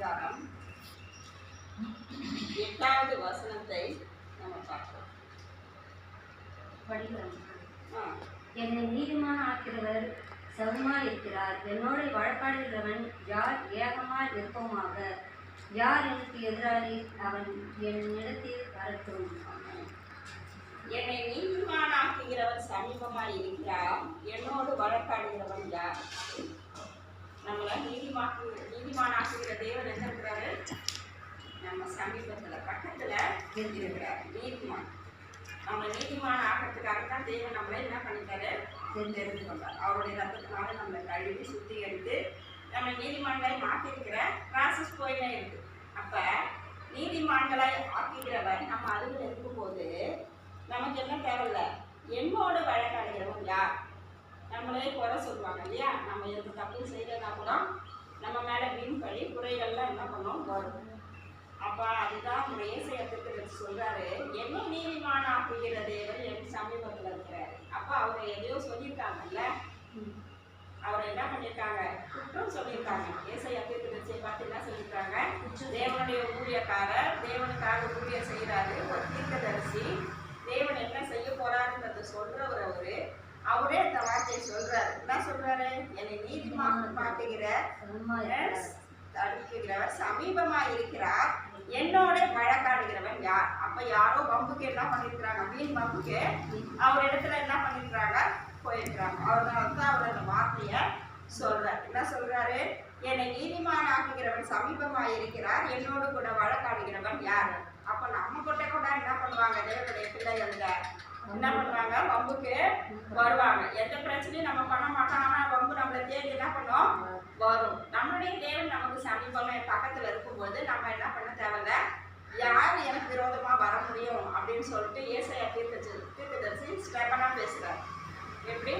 அதிகாரம் 8வது வசனத்தை நம்ம பார்க்கிறோம். என்னை நீதிமான் ஆக்கிறவர் சமமாய் இருக்கிறார். என்னோட வழக்காடுகிறவன் யார்? ஏகமாய் இருப்போமாக. யார் எனக்கு எதிராளி? அவன் என்னிடத்தில் வரட்டும். என்னை நீதிமானாக்குகிறவன் சமீபமாய் இருக்கிறார். என்னோடு வழக்காடுகிறவன் யார்? நம்மளை நீதிமானாக்குகிற தேவன் என்ன இருக்கிறாரு? நம்ம சமீபத்தில் பக்கத்தில் இருக்கிறார் நீதிமான். நம்ம நீதிமான ஆக்கிறதுக்காகத்தான் தேவன் நம்மளை என்ன பண்ணிட்டாரு? தெரிந்து கொண்டார். அவருடைய ரத்தத்தினால நம்மளை கழுவி சுத்திகரித்து நம்ம நீதிமான்களை மாற்றிருக்கிற ப்ராசஸ் போயிட்டே இருக்கு. அப்போ நீதிமான்களை ஆக்குகிறவன் நம்ம அருகில் இருக்கும்போது நமக்கு என்ன தேவையில்ல? என்னோட வழக்காடுகிறவன் யார்? நம்மளே குறை சொல்லுவாங்க இல்லையா? நம்ம எந்த தப்பு செய்யலைன்னா கூட நம்ம மேலே வீண் பழி குறைகள்லாம் என்ன பண்ணோம் வரும். அப்போ அதுதான் நம்ம ஏசாயாவுக்கு வச்சு சொல்கிறாரு, என்ன நீதிமான ஆக்குகிற தேவன் என் சமீபத்தில் இருக்கிறாரு. அப்போ அவர் எதையோ சொல்லியிருக்காங்கல்ல, அவர் என்ன பண்ணியிருக்காங்க? குற்றம் சொல்லியிருக்காங்க. ஏசாயாவுக்கு வச்சு பார்த்து என்ன சொல்லியிருக்காங்க? தேவனுடைய ஊழியக்காரர் தேவனுக்காக ஊழியர் செய்கிறாரு, ஒரு தீர்க்கதரிசி. தேவன் என்ன செய்ய போறாருன்றத சொல்றவர் அவரே அந்த வார்த்தையை சொல்றாரு. என்ன சொல்றாரு? என்னை நீதிமான் தடுக்கிறவர் சமீபமா இருக்கிறார். என்னோட வழக்காடுகிறவன் யார்? அப்ப யாரோ பம்புக்கு என்ன பண்ணிருக்கிறாங்க? வீண் பம்புக்கு அவர் இடத்துல என்ன பண்ணிருக்கிறாங்க? போயிருக்கிறாங்க. அவர் அந்த வார்த்தைய சொல்றாரு. என்ன சொல்றாரு? என்னை நீதிமான் ஆக்குகிறவன் சமீபமா இருக்கிறார். என்னோடு கூட வழக்காடுகிறவன் யாரு? அப்ப நம்ம கூட என்ன பண்ணுவாங்க? தேவனுடைய பிள்ளைகள் என்ன பண்ணுவாங்க? வம்புக்கு வருவாங்க. எந்த பிரச்சனையும் நம்ம பண்ண மாட்டோம். ஆனா வம்பு நம்மளை தேடி என்ன பண்ணோம்? வரும். நம்மளுடைய தேவன் நமக்கு சமீபமா பக்கத்துல இருக்கும்போது நம்ம என்ன பண்ண தேவையில்ல. யார் எனக்கு விரோதமா வர முடியும் அப்படின்னு சொல்லிட்டு ஏசாயா தீர்க்கதரிசி ஸ்டெபனா பேசுறாரு. எப்படி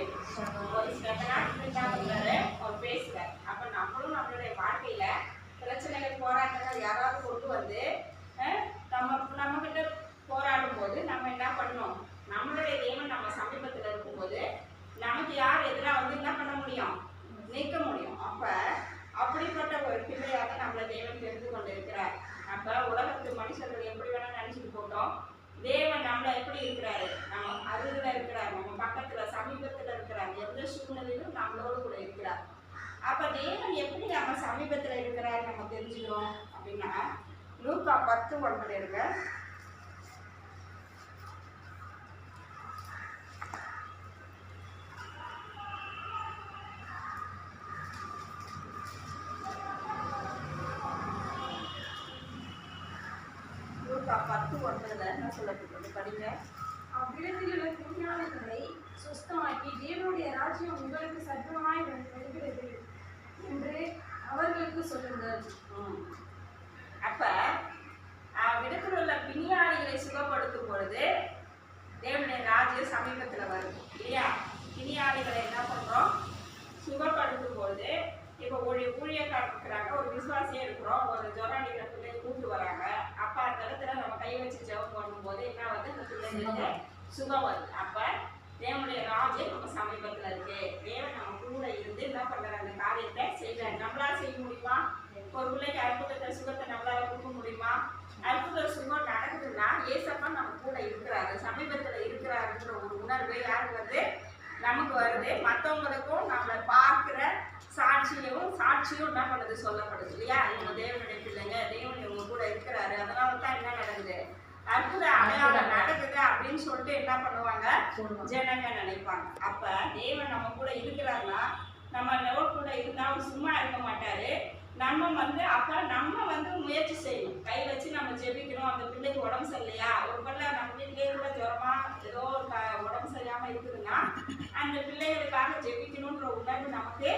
ஒரு ஸ்டெபனா பண்றாரு? அவர் பேசுறாரு. அப்ப நம்மளும் நம்மளுடைய வாழ்க்கையில பிரச்சனைகள் போராட்டங்கள் யாராவது கொண்டு வந்து நம்ம கிட்ட போராடும் போது நம்ம என்ன பண்ணணும்? நம்மளுடைய தேவன் நம்ம சமீபத்தில் இருக்கும்போது நமக்கு யார் எதிராக வந்து என்ன பண்ண முடியும்? நீக்க முடியும். அப்ப அப்படிப்பட்ட ஒரு பிள்ளையாக நம்மளை தேவன் தெரிந்து கொண்டு இருக்கிறார். அப்ப உலகத்து மனுஷர்கள் எப்படி வேணா நினைச்சிட்டு போட்டோம். தேவன் நம்மளை எப்படி இருக்கிறாரு? நம்ம அருகில் இருக்கிறார், நம்ம பக்கத்துல சமீபத்துல இருக்கிறார். எந்த சூழ்நிலையிலும் நம்மளோடு கூட இருக்கிறார். அப்ப தேவன் எப்படி நம்ம சமீபத்துல இருக்கிறார் நம்ம தெரிஞ்சுக்கிறோம் அப்படின்னா, லூக்கா 10:9 இருக்க. லூக்கா 10:9 என்ன சொல்லப்பட்டது? படிங்க. அவ்விடத்தில் உள்ள புண்ணியாளர்களை சுஸ்தமாக்கி தேவனுடைய ராஜ்யம் உங்களுக்கு சர்வமாய் வருகிறது என்று அவர்களுக்கு சொல்லுங்கள். அப்ப விடத்தில் உள்ள பிணியாளிகளை சுகப்படுத்தும் பொழுது தேவனுடைய ராஜ்யம் சமீபத்தில் வருது இல்லையா? பிணியாளிகளை என்ன பண்றோம்? சுகப்படுத்தும் பொழுது இப்போ ஊழியக்காரர் இருக்கிறாங்க, ஒரு விசுவாசியே இருக்கிறோம், ஒரு ஜொரம் அடிக்கிற பிள்ளையை கூப்பிட்டு வராங்க. அப்ப அந்த இடத்துல நம்ம கை வச்சு ஜெபம் பண்ணும்போது என்ன வந்து அந்த பிள்ளைங்களுக்கு சுகம் வருது. அப்ப தேவனுடைய ராஜ்யம் நம்ம சமீபத்தில் இருக்கு. தேவன் நம்ம கூட இருந்து என்ன பண்றாரு? அந்த காரியத்தை செய்யறாரு. நம்மளால செய்ய முடியுமா? ஒரு பிள்ளைக்கு அற்புதத்தை சுகத்தை நம்மளால கொடுக்க முடியுமா? அற்புத சுகம் நடக்குதுன்னா ஏசப்பா நம்ம கூட இருக்கிறாரு, சமீபத்துல இருக்கிறாருன்ற ஒரு உணர்வு யாருக்கு வந்து? நமக்கு வருது. மற்றவங்களுக்கும் நம்மளை பார்க்கிற சாட்சியும் என்ன பண்ணுது? சொல்லப்படுது இல்லையா? இவங்க தேவனுடைய பிள்ளைங்க, தேவன் இவங்க கூட இருக்கிறாரு, அதனால தான் என்ன நடக்குது? அற்புத அடையாளம் நடக்குது அப்படின்னு சொல்லிட்டு என்ன பண்ணுவாங்க? ஜனங்க நினைப்பாங்க. அப்ப தேவன் நம்ம கூட இருக்கிறாருன்னா நம்ம லெவல் கூட இருந்தா அவர் சும்மா இருக்க மாட்டாரு. நம்ம வந்து முயற்சி செய்யணும். கை வச்சு நம்ம ஜெபிக்கணும். அந்த பிள்ளைக்கு உடம்பு சரியில்லையா? ஒரு பிள்ளை நம்ம வீட்டிலேயே கூட ஜுரமா ஏதோ ஒரு உடம்பு சரியாம இருக்குதுன்னா அந்த பிள்ளைகளுக்காக ஜெபிக்கணும்ன்ற உணர்வு நமக்கு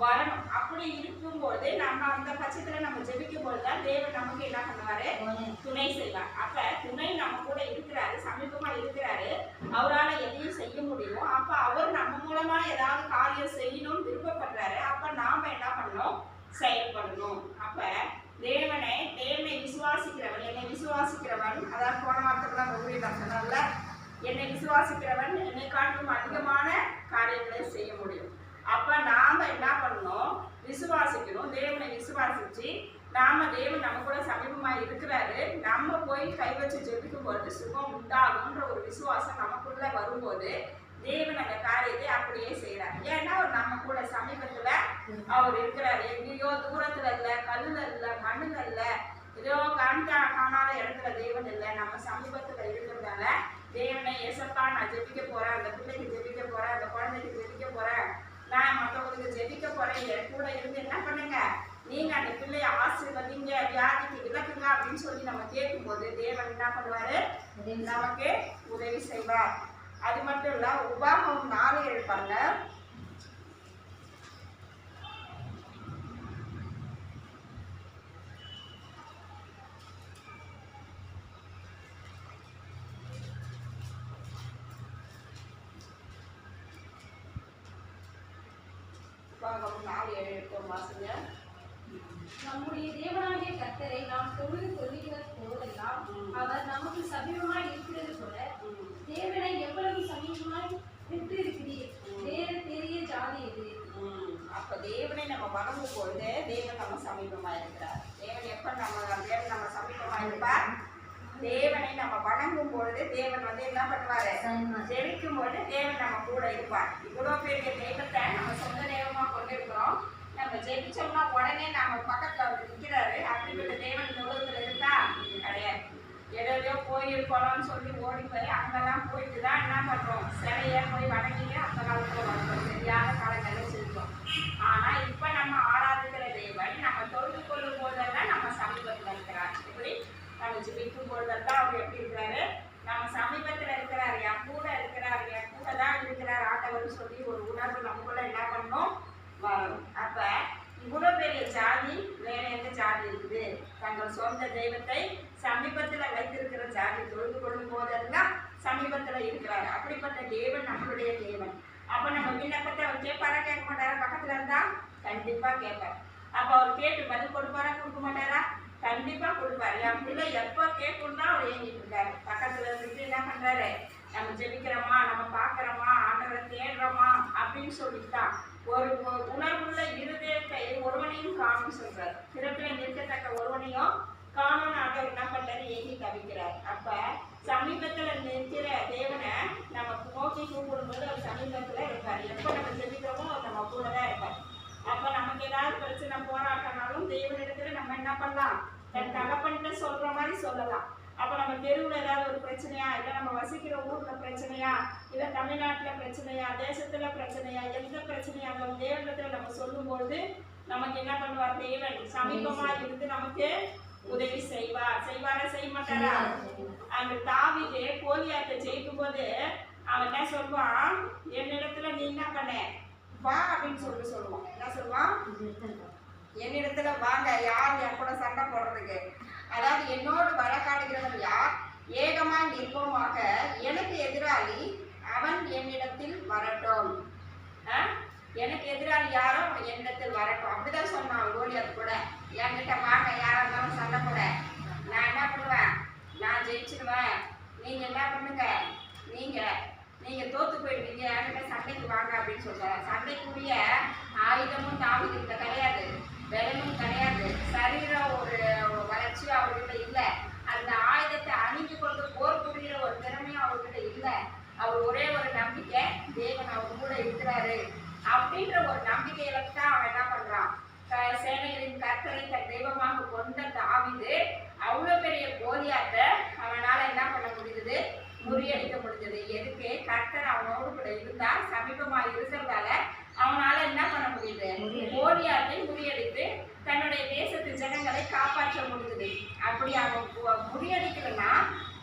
வரணும். அப்படி இருக்கும்போது நம்ம அந்த பட்சத்துல நம்ம ஜெபிக்கும் போதுதான் தேவன் நமக்கு என்ன பண்ணுவாரு? துணை செய்வார். அப்ப துணை நம்ம கூட இருக்கிறாரு, சமீபமா இருக்கிறாரு, அவரால் எதையும் செய்ய முடியும். அப்ப அவர் நம்ம மூலமா ஏதாவது காரியம் செய்யணும்னு விருப்பப்படுறாரு. அப்ப நாம என்ன பண்ணணும்? செயல்படணும். அப்ப தேவனை விசுவாசிக்கிறவன், என்னை விசுவாசிக்கிறவன், அதாவது போன வார்த்தைலாம் ஊழியர் சொன்னால, என்னை விசுவாசிக்கிறவன் என்னை காட்டிலும் அதிகமான காரியங்களை செய்ய முடியும். அப்ப நாம என்ன பண்ணணும்? விசுவாசிக்கணும். தேவனை விசுவாசிச்சு நாம தேவன் நம்ம கூட சமீபமா இருக்கிறாரு, நம்ம போய் கை வச்சு ஜெபிக்கும் பொழுது சுகம் உண்டாகும்ன்ற ஒரு விசுவாசம் நமக்குள்ள வரும்போது தேவன் அந்த காரியத்தை அப்படியே செய்யறாரு. ஏன்னா அவர் நம்ம கூட சமீபத்துல அவர் இருக்கிறாரு. எங்கேயோ தூரத்துல இல்ல, கல்லுல இல்ல, மண்ணுல இல்ல, ஏதோ காணாத இடத்துல தேவன் இல்லை, நம்ம சமீபத்துல இருக்கிறதால தேவனை ஏசப்பா நான் ஜெபிக்க போறேன், அந்த பிள்ளைக்கு ஜெபிக்க போறேன், அந்த குழந்தைக்கு ஜெபிக்க போறேன், நான் மற்றவங்களுக்கு ஜெபிக்க போறேன், என் கூட இருந்து என்ன பண்ணுங்க, நீங்க அந்த பிள்ளைய ஆசீர்வதிங்க, வியாதிக்கு விளக்குங்க அப்படின்னு சொல்லி நம்ம கேட்கும்போது தேவன் என்ன பண்ணுவாரு, நமக்கு உதவி செய்வார். அது மட்டும் இல்ல, உபாகமம் 4:7 பாருங்க. உபாகமம் 4:7 வாசிங்க. நம்முடைய தேவனாகிய கர்த்தரை நாம் தொழுது கொள்ளுகிற போதெல்லாம் அவர் நமக்கு சமீபமாய் இருக்கிறது போல தேவனை எவ்வளவு சமீபமாய் விட்டு இருக்கிறீர், வேற பெரிய ஜாதி எது? அப்ப தேவனை நம்ம வணங்கும் பொழுது தேவன் நம்ம சமீபமா இருக்கிறார். தேவன் எப்ப நம்ம சமீபமா இருப்பார், தேவனை நம்ம வணங்கும் பொழுது தேவன் என்ன பண்ணுவாரு, ஜெபிக்கும் பொழுது தேவன் நம்ம கூட இருப்பார். இவ்வளவு பெரிய தெய்வத்தை நம்ம சொந்த தெய்வமா கொண்டிருக்கிறோம். நம்ம ஜெபிச்சோம்னா உடனே நம்ம பக்கத்துல வந்து நிற்கிறாரு. அப்படிப்பட்ட தேவன் இந்த உலகத்துல இருக்கா? கிடையாது. எதையோ கோயில் குளம்னு சொல்லி ஓடி போய் அங்கெல்லாம் போயிட்டு தான் என்ன பண்றோம், சிலைய போய் வணங்கிட்டு அந்த காலத்துல வந்தோம், சரியான காலங்களில் செஞ்சோம். ஆனா இப்ப நம்ம ஆராதிக்கிற தேவன் நம்ம தொழுது கொள்ளும் போதெல்லாம் நம்ம சமீபத்துல இருக்கிறார். இப்படி நம்ம ஜெபிக்கும் பொழுதெல்லாம் அவர் எப்படி இருக்கிறாரு, நம்ம சமீபத்துல இருக்கிறாரு, என் கூட இருக்கிறாரு, என் கூட தான் இருக்கிறார் ஆண்டவர் சொல்லி ஒரு உணர்வு நமக்குள்ள என்ன பண்ணணும், வரணும். அப்ப இவ்வளவு பெரிய ஜாதி வேற எந்த ஜாதி இருக்குது? தங்கள் சொந்த தெய்வத்தை சமீபத்துல வைத்திருக்கிற ஜாதி தொழுது கொள்ளும் போதெல்லாம் சமீபத்துல இருக்கிறாரு. அப்படிப்பட்ட தேவன் நம்மளுடைய தேவன். அப்ப நம்ம விண்ணப்பத்தை அவர் கேட்பாரா கேட்க மாட்டாரா? பக்கத்துல இருந்தா கண்டிப்பா கேட்பார். அப்ப அவர் கேட்டு பதில் கொடுப்பாரா கொடுக்க மாட்டாரா? கண்டிப்பா கொடுப்பாரு. என் பிள்ளை எப்ப கேட்கும் தான் அவர் ஏங்கிட்டு இருக்காரு. பக்கத்துல இருந்துட்டு என்ன பண்றாரு, நம்ம ஜெபிக்கிறோமா, நம்ம பாக்குறோமா, ஆண்டவரை தேடுறோமா அப்படின்னு சொல்லிட்டான். ஒரு உணர்வுள்ள இருதயத்தை ஒருவனையும் காணும் சொல்றாரு. பிறப்பில் நிற்கத்தக்க ஒருவனையும் காணும் ஆண்டவர் என்ன பண்றாரு, ஏங்கி தவிக்கிறார். அப்ப சமீபத்துல நிற்கிற தேவனை நமக்கு நோக்கி கூப்பிடும்போது அவர் சமீபத்துல இருப்பார். எப்ப நம்ம ஜெபிக்கிறோமோ அவர் நம்ம கூட தான் இருப்பார். அப்ப நமக்கு ஏதாவது பிரச்சனை போராட்டம்னாலும் தேவனிடத்துல நம்ம என்ன பண்ணலாம், தன் தகப்பன்கிட்ட சொல்ற மாதிரி சொல்லலாம். அப்ப நம்ம தெருவுல ஏதாவது ஒரு பிரச்சனையா, இல்ல நம்ம வசிக்கிற ஊர்ல பிரச்சனையா, இல்ல தமிழ்நாட்டுல பிரச்சனையா, தேசத்துல பிரச்சனையா, எந்த பிரச்சனையா இருந்தாலும் தேவனிடத்துல நம்ம சொல்லும்போது நமக்கு என்ன பண்ணுவார், தேவன் சமீபமா இருந்து நமக்கு உதவி செய்வார். செய்வாரா செய்ய மாட்டாரா? அந்த தாவீது கோலியாத்தை ஜெயிக்கும் போது அவன் என்ன சொல்லுவான், என்னிடத்துல நீ என்ன பண்ண வா அப்படின்னு சொல்லுவான். என்ன சொல்லுவான், என்னிடத்துல வாங்க, யார் என் கூட சண்டை போடுறதுக்கு, அதாவது என்னோடு வழக்காடுகிறவன் யார், ஏகமாய் நிற்போமாக, எனக்கு எதிராளி அவன் என்னிடத்தில் வரட்டும். எனக்கு எதிராளி யாரோ அவன் என்னிடத்தில் வரட்டும். அப்படிதான் சொன்னான் கோலியாத் கூட. என்கிட்ட வாங்க, யாரா இருந்தாலும் சண்டை போட, நான் என்ன பண்ணுவேன், நான் ஜெயிச்சிடுவேன், நீங்க என்ன பண்ணுங்க, நீங்க தோத்து போயிடுவீங்க, என்கிட்ட சண்டைக்கு வாங்க அப்படின்னு சொல்றாரு. சண்டைக்குரிய ஆயுதமும் தாவீதுகிட்ட கிடையாது, பலனும் கிடையாது, சரீர ஒரு வளர்ச்சி அவர்கிட்ட இல்லை, அந்த ஆயுதத்தை அணிஞ்சு கொண்டு போர் புரிகிற ஒரு திறமையும் அவர்கிட்ட இல்லை. அவர் ஒரே ஒரு நம்பிக்கை, தேவன் அவர் கூட இருக்கிறாரு அப்படின்ற ஒரு நம்பிக்கையில தான் அவன் என்ன பண்றான், சேனைகளின் கர்த்தரை தன் தெய்வமாக கொண்ட தாவீது அவ்வளவு பெரிய கோலியாத்தை அவனால என்ன பண்ண முடியுது, முறியடிக்க முடிஞ்சது. எதுக்கு? கர்த்தர் அவனோடு கூட இருந்தா, சமீபமா இருக்கிறதால அவனால என்ன பண்ண முடியுது, கோலியாத்தை முறியடித்து தன்னுடைய தேசத்து ஜனங்களை காப்பாற்ற முடியுது. அப்படி அவன் முறியடிக்கலன்னா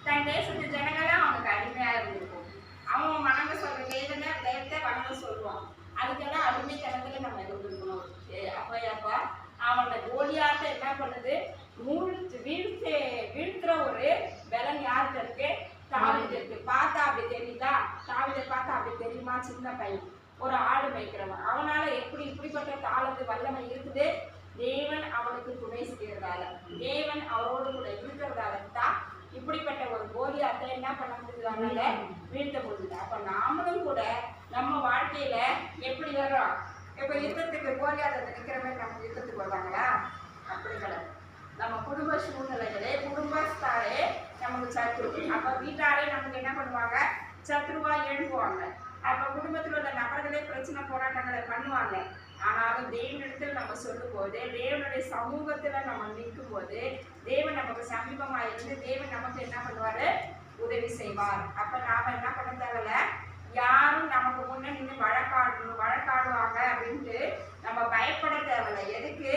தன் தேசத்து ஜனங்களே அவனுக்கு அடிமையா இருந்திருக்கும். அவன் வணங்க சொல்ற தெய்வத்தை வணங்க சொல்லுவான். அதுக்கெல்லாம் அடிமைத்தனத்துல நம்ம இருந்திருக்கணும். அப்பா அவனோட கோலியாத்தை என்ன பண்ணுது, வீழ்த்துற ஒரு பலன் யாருக்கு இருக்கு, தாவீது இருக்கு. பார்த்தா அப்படி தெரியுதா, தாவீதை பார்த்தா அப்படி தெரியுமா, சின்ன பையன், ஒரு ஆடு மேய்க்கிறவன், அவனால எப்படி இப்படிப்பட்ட தாளத்து வல்லமை இருக்குது, தேவன் அவனுக்கு துணை செய்யறதால, தேவன் அவரோடு கூட இருக்கிறதால தான் இப்படிப்பட்ட ஒரு கோலியாத்தை என்ன பண்ண முடியுது, வீழ்த்த முடியுது. அப்ப நாமளும் கூட நம்ம வாழ்க்கையில எப்படி வர்றோம், இப்ப யுத்தத்துக்கு கோலியாத்தை நிற்கிற மாதிரி நம்ம யுத்தத்துக்கு வருவாங்களா? அப்படி கிடையாது. குடும்ப சூழ்நிலைகளே குடும்பஸ்தாரே நமக்கு சத்ரு. அப்ப வீட்டாரே நமக்கு என்ன பண்ணுவாங்க, சத்ருவா எழுப்புவாங்க. அப்ப குடும்பத்தில் உள்ள நபர்களே பிரச்சனை போராட்டங்களை பண்ணுவாங்க. ஆனாலும் தேவனிடத்தில் நம்ம சொல்லும் போது, தேவனுடைய சமூகத்துல நம்ம நிற்கும் போது, தேவன் நமக்கு சமீபமா இருந்து தேவன் நமக்கு என்ன பண்ணுவாரு, உதவி செய்வார். அப்ப நாம என்ன பண்ண தேவையில்ல, யாரும் நமக்கு முன்ன நின்று வழக்காடுவாங்க அப்படின்ட்டு நம்ம பயப்பட தேவையில்லை. எதுக்கு?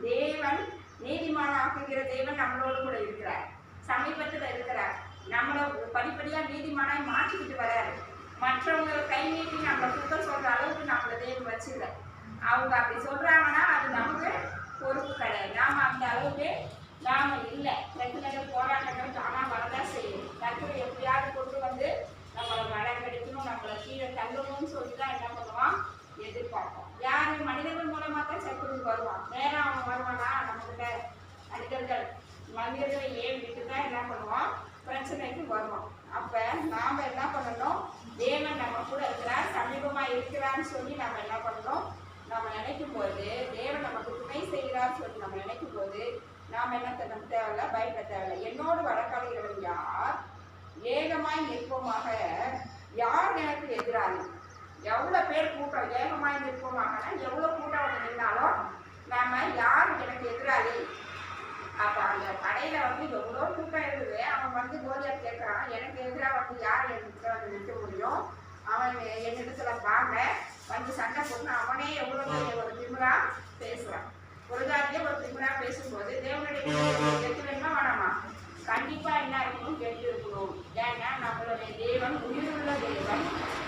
தேவன் நீதிமான ஆக்குகிற தேவன் நம்மளோடு கூட இருக்கிறார், சமீபத்துல இருக்கிறார். நம்மளை படிப்படியா நீதிமானாய் மாற்றிக்கிட்டு வராரு. மற்றவங்க கை நீட்டி நம்மளை குற்றம் சொல்ற அளவுக்கு நம்மளை தேவன் வச்சுக்கல. அவங்க அப்படி சொல்றாங்கன்னா அது நமக்கு பொறுப்பு கிடையாது. நாம அந்த அளவுக்கு நாம இல்லை. பிரச்சனைகள் போராட்டங்கள் தானா வரதான் செய்யும். கர்த்தரை எப்படியாவது கொண்டு வந்து நம்மளை வளர்க்கெடுக்கணும், நம்மளை கீழே தள்ளணும்னு சொல்லிதான் என்ன பண்ணுவான், எதிர்பார்ப்போம். யாரு? மனிதர்கள் மூலமா தான் சத்துருக்கு வருவான். நேரம் அவன் வருவானா? நம்மகிட்ட மனிதர்களை ஏன் விட்டுதான் என்ன பண்ணுவான், பிரச்சனைக்கு வருவான். அப்ப நாம என்ன பண்ணணும், தேவன் நம்ம கூட இருக்கிறார், சமீபமா இருக்கிறான்னு சொல்லி நம்ம என்ன பண்ணணும், நம்ம நினைக்கும் போது தேவன் நமக்கு துணை செய்கிறார் சொல்லி நம்ம நினைக்கும் போது நாம என்ன தேவையில்ல, பயப்பட தேவையில்லை. என்னோடு வழக்காடுகிறவன் யார், ஏகமாய் நிற்போமாக, யார் எனக்கு எதிராளி. எவ்வளவு பேர் கூட்டம் ஏகமாய் நிற்போமாகனா எவ்வளவு கூட்டம் வந்து நின்னாலும் நாம யார் எனக்கு எதிராளி. அப்ப அந்த கடையில வந்து எவ்வளோ கூட்டம் இருக்குது. அவன் வந்து கோலியாத் கேட்கறான், எனக்கு எதிராக வந்து யார் என்கிட்ட வந்து நிற்க முடியும்? அவன் என்னிடத்துல வாங்க வந்து சண்டை போட்டு அவனே எவ்வளவு ஒரு திமிரா பேசுறான். ஒரு ஜாதியே ஒரு திமிரா பேசும்போது தேவனுடைய கெட்டு வேணுமா வேணாமா? கண்டிப்பா என்ன இருக்கணும், கெட்டு இருக்கணும். ஏன்னா நம்மளுடைய தேவன் உயிருள்ள தேவன்,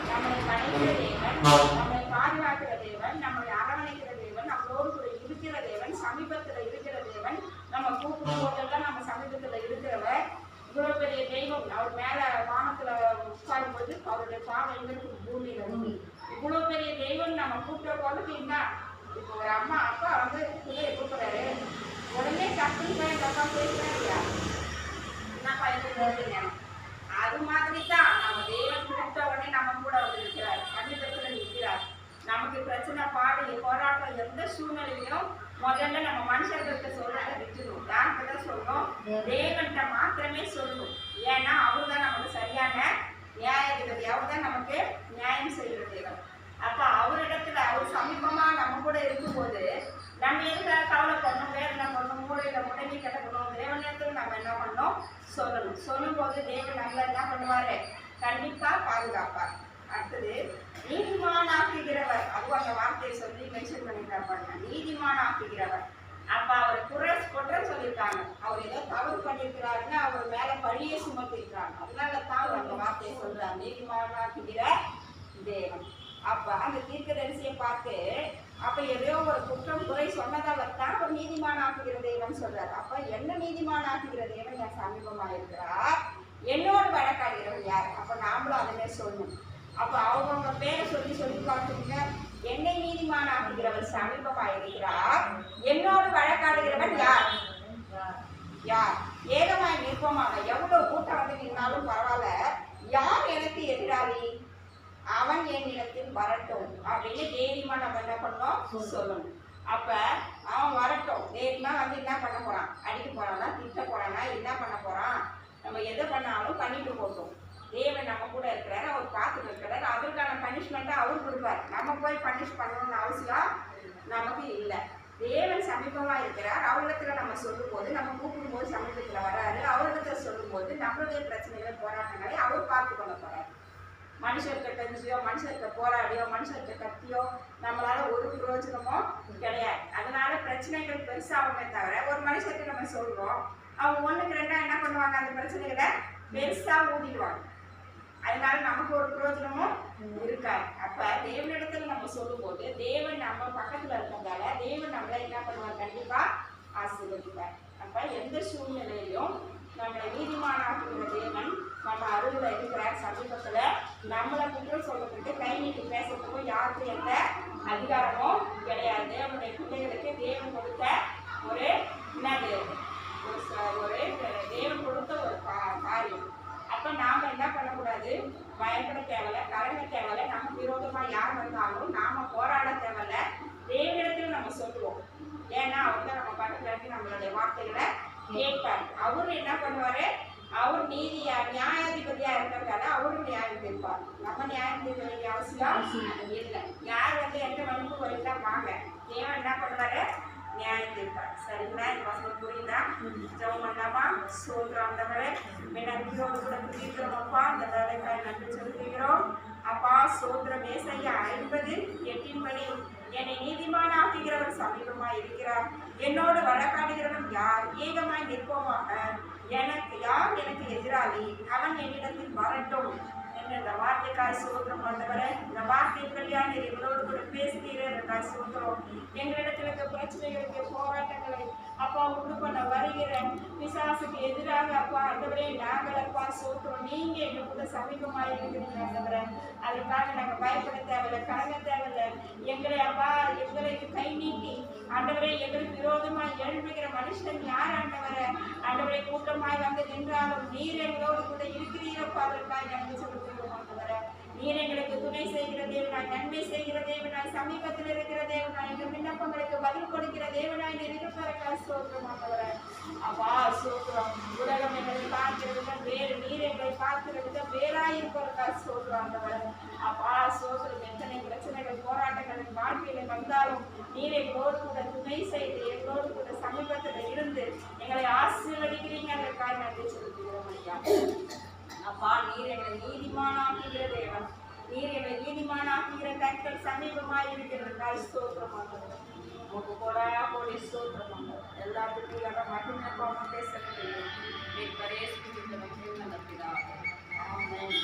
நம்மளை படைக்கிற தேவன், நம்மளை பாதுகாக்கிற தேவன், நம்மளை அரவணைக்கிற தேவன், நம்மளோடு கூட இருக்கிற தேவன், சமீபத்துல இருக்கிற தேவன். நம்ம கூப்பிடும் போதெல்லாம் நம்ம சமீபத்துல இருக்கிறவர். இவ்வளவு பெரிய தெய்வம், அவர் மேல வானத்துல உட்காரும் போது அவருடைய பாவம் எங்களுக்கு பூமியில உண்டு. இவ்வளவு பெரிய தெய்வம் நம்ம கூப்பிட்ட போது என்ன, இப்போ ஒரு அம்மா அப்பா வந்து பிள்ளைய கூப்பிடுறாரு, உடனே டக்குன்னு போய் எங்க அப்பா பேசுறேன் இல்லையா, என்னப்பா எதுக்கு? அது மாதிரி தான் நம்ம தெய்வம் கூப்பிட்ட உடனே நம்ம கூட வந்து இருக்கிறார், சமீபத்துல நிற்கிறார். நமக்கு பிரச்சனை பாடு போராட்டம் எந்த சூழ்நிலையும் முதல்ல நம்ம மனுஷர்கள்ட்ட சொல்றத விட்டுணும். யார்கிட்ட சொல்லணும்? தேவன்கிட்ட மாத்திரமே சொல்லணும். ஏன்னா அவரு தான் நமக்கு சரியான நியாயாதிபதி, அவர் தான் நமக்கு நியாயம் செய்கிற தேவன். அப்ப அவரிடத்துல அவர் சமீபமா நம்ம கூட இருக்கும்போது நம்ம எதுக்காக கவலைப்படணும், வேற என்ன பண்ணணும், மூளையில முடங்கி கிடக்கணும்? தேவனிடத்துல நம்ம என்ன பண்ணணும், சொல்லணும். சொல்லும் போது தேவன் நம்மள என்ன பண்ணுவாரு, கண்டிப்பா பாதுகாப்பார். அடுத்தது நீதிமான் ஆக்குகிறவர். அதுவும் அந்த வார்த்தையை சொல்லி மென்ஷன் பண்ணிருக்காங்க, நீதிமான் ஆக்குகிறவர். அப்ப அவர் குற்றம் சொல்லியிருக்காங்க, அவர் ஏதோ தவறு பண்ணிருக்கிறாருன்னு அவர் மேல பழியை சுமத்திருக்காங்க. அதனால தான் அவர் அந்த வார்த்தையை சொல்றாங்க, நீதிமான் ஆக்குகிற தேவன். அப்ப அந்த தீர்க்கதரிசியை பார்த்து அப்ப ஏதோ ஒரு குற்றம் குறை சொன்னதால தான் ஒரு நீதிமான் ஆக்குகிற தேவன் சொல்றாரு. அப்ப என்ன நீதிமான் ஆக்குகிற தேவன் என் சமீபமா இருக்கிறார், என்னோடு வழக்காடுகிறவன் யார்? அப்ப நாமளும் அதுமே சொல்லணும். அப்ப அவங்கவுங்க பேரை சொல்லி பார்த்துங்க. என்னை நீதிமான் ஆக்குகிறவர் சமீபமா இருக்கிறார், என்னோடு வழக்காடுகிறவன் யார்? யார்? ஏகமாய் நிற்போமாக. எவ்வளவு கூட்டம் வந்து நின்னாலும் பரவாயில்ல, யார் எனக்கு எதிராளி, அவன் என் இடத்தில் வரட்டும் அப்படின்னு தைரியமா நம்ம என்ன பண்ணோம், சொல்லணும். அப்ப அவன் வரட்டும், தைரியமா வந்து என்ன பண்ண போறான், அடிக்க போறானா, திட்ட போறானா, என்ன பண்ண போறான், நம்ம எதை பண்ணாலும் பண்ணிட்டு போட்டோம். தேவன் நம்ம கூட இருக்கிறாரு, அவர் பார்த்துட்டு இருக்கிறாரு, அதற்கான பனிஷ்மெண்ட்டை அவர் கொடுப்பார். நம்ம போய் பனிஷ் பண்ணணும்னு அவசியம் நமக்கு இல்லை. தேவன் சமீபமா இருக்கிறார், அவரிடத்துல நம்ம சொல்லும் போது, நம்ம கூப்பிடும் போது சமீபத்துல வராரு, அவரிடத்துல சொல்லும் போது நம்மளுடைய பிரச்சனைகளை போராட்டங்களை அவர் பார்த்து கொள்ள போறாரு. மனுஷர்கிட்ட கஞ்சியோ, மனுஷர்கிட்ட போராடியோ, மனுஷர்கிட்ட கத்தியோ நம்மளால ஒரு பிரயோஜனமும் கிடையாது. அதனால பிரச்சனைகள் பெருசாகுமே தவிர ஒரு மனுஷர்கிட்ட நம்ம சொல்றோம், அவங்க ஒண்ணுக்கு ரெண்டா என்ன பண்ணுவாங்க, அந்த பிரச்சனைகளை பெருசா ஊதிடுவாங்க. அதனால நமக்கு ஒரு பிரயோஜனமும் இருக்காது. அப்ப தேவனிடத்துல நம்ம சொல்லும் போது தேவன் நம்ம பக்கத்துல இருக்கிறதால தேவன் நம்மள என்ன பண்ணுவார், கண்டிப்பா ஆசீர்வதிப்பார். அப்ப எந்த சூழ்நிலையிலும் நம்மளை நீதிமானாக்குகிற தேவன் நம்ம அருகில் இருக்கிறார், சமீபத்துல நம்மளை குற்றம் சொல்றதுக்கு கை நீட்டி பேசுறதுக்கும் யாருக்கும் எந்த அதிகாரமும் கிடையாது. தேவனுடைய பிள்ளைகளுக்கு தேவன் கொடுத்த ஒரு என்னது, ஒரு தேவன் கொடுத்த ஒரு காரியம். அப்ப நாம என்ன பண்ணக்கூடாது, பயப்பட தேவையில்ல, கலங்க தேவையில்ல, நம்ம விரோதமா யார் வந்தாலும் நாம போராட தேவையில்ல. தேவனிடத்தில் நம்ம சொல்லுவோம். ஏன்னா அவங்க நம்ம பக்கத்துல இருந்து நம்மளுடைய வார்த்தைகளை கேட்பார். அவரு என்ன பண்ணுவாரு? அவர் நீதியா நியாயாதிபதியா இருக்கிறதால அவரு நியாயம் தீர்ப்பார். நம்ம நியாயம் தீர்க்க வேண்டிய அவசியம் இல்லை. யார் எந்த மனுக்கு வரைக்கும் வாங்க, தேவன் என்ன பண்ணுவாரு? நியாயம் தீர்ப்பார். சரிங்களா? இந்த வசனம் புரியுதா? ஜெபம் பண்ணலாமா? ஸ்தோத்திரம் ஆண்டவரே, நன்றியோடு கூட துதிக்கிறோம் அப்பா. இந்த வேலைக்காக நன்றி செலுத்துகிறோம் அப்பா. ஸ்தோத்திரம். ஏசாயா 50:8 என்னை நீதிமான் ஆக்குகிறவர் சமீபமாய் இருக்கிறார், என்னோடு வழக்காடுகிறவன் யார்? ஏகமாய் நிற்போமாக. யார் எனக்கு எதிராளி? அவன் என்னிடத்தில் வரட்டும் என்று இந்த வார்த்தைக்காய் ஸ்தோத்திரம் ஆண்டவரே. இந்த வார்த்தை வழியாக எங்களோடு கூட பேசுகிறேன் ஸ்தோத்திரம். எங்களிடத்தில் இருக்க பிரச்சனைகளுக்கு, போராட்டங்களை அப்பா உண்டு பண்ண வருகிற பிசாசுக்கு எதிராக அப்பா ஆண்டவரே நாங்கள் அப்பா ஸ்தோத்திரம். நீங்க எங்க கூட சமீபமாக இருக்கிறீங்க ஆண்டவரே. அதுக்காக நாங்கள் பயப்பட தேவையில்லை, கலங்க தேவையில்லை. எங்களை அப்பா எங்களுக்கு கை நீட்டி ஆண்டவரே எங்களுக்கு விரோதமாக எழுப்புகிற மனுஷன் யார் ஆண்டவரே? ஆண்டவரை கூட்டமாய் வந்து நின்றாலும் நீர் எங்களோடு கூட இருக்கிறீரப்பா. அதற்காக நன்றி செலுத்துகிறோம் ஆண்டவரே. நீர் எங்களுக்கு துணை செய்கிற தேவனாய், நன்மை செய்கிற தேவனாய், சமீபத்தில் இருக்கிற தேவனாய், எங்கள் விண்ணப்பங்களுக்கு பதில் கொடுக்கிற தேவனாய் நீர் இருப்பதற்காக ஸ்தோத்திரம் ஆண்டவரே. அப்பா ஸ்தோத்திரம். உலகம் எங்களை பார்க்கிறதுக்கு வேறு, நீர் எங்களை பார்க்கிறதுக்கு வேறாய் இருப்பதற்காக ஸ்தோத்திரம் ஆண்டவரே. அப்பா ஸ்தோத்திரம். எத்தனை பிரச்சனைகள், போராட்டங்கள் வாழ்க்கையில வந்தாலும் நீர் எங்களோடு கூட துணை செய்து எங்களோடு கூட சமீபத்தில் இருந்து எங்களை ஆசீர்வதிக்கிறீங்க. அதற்காக நன்றி செலுத்துகிறோம் ஐயா. அப்பா நீர் எங்களை நீதிமானாக்குகிற தேவன், நீர் எங்களை நீதிமானாக்குகிற கர்த்தர் சமீபமாய் இருக்கிறதுக்காக ஸ்தோத்திரமாக உங்களுக்கு கோடி ஸ்தோத்திரமாக. எல்லாத்துக்கும் எல்லாம் மகிழ்ச்சியாக பேசுறது ஆமென்.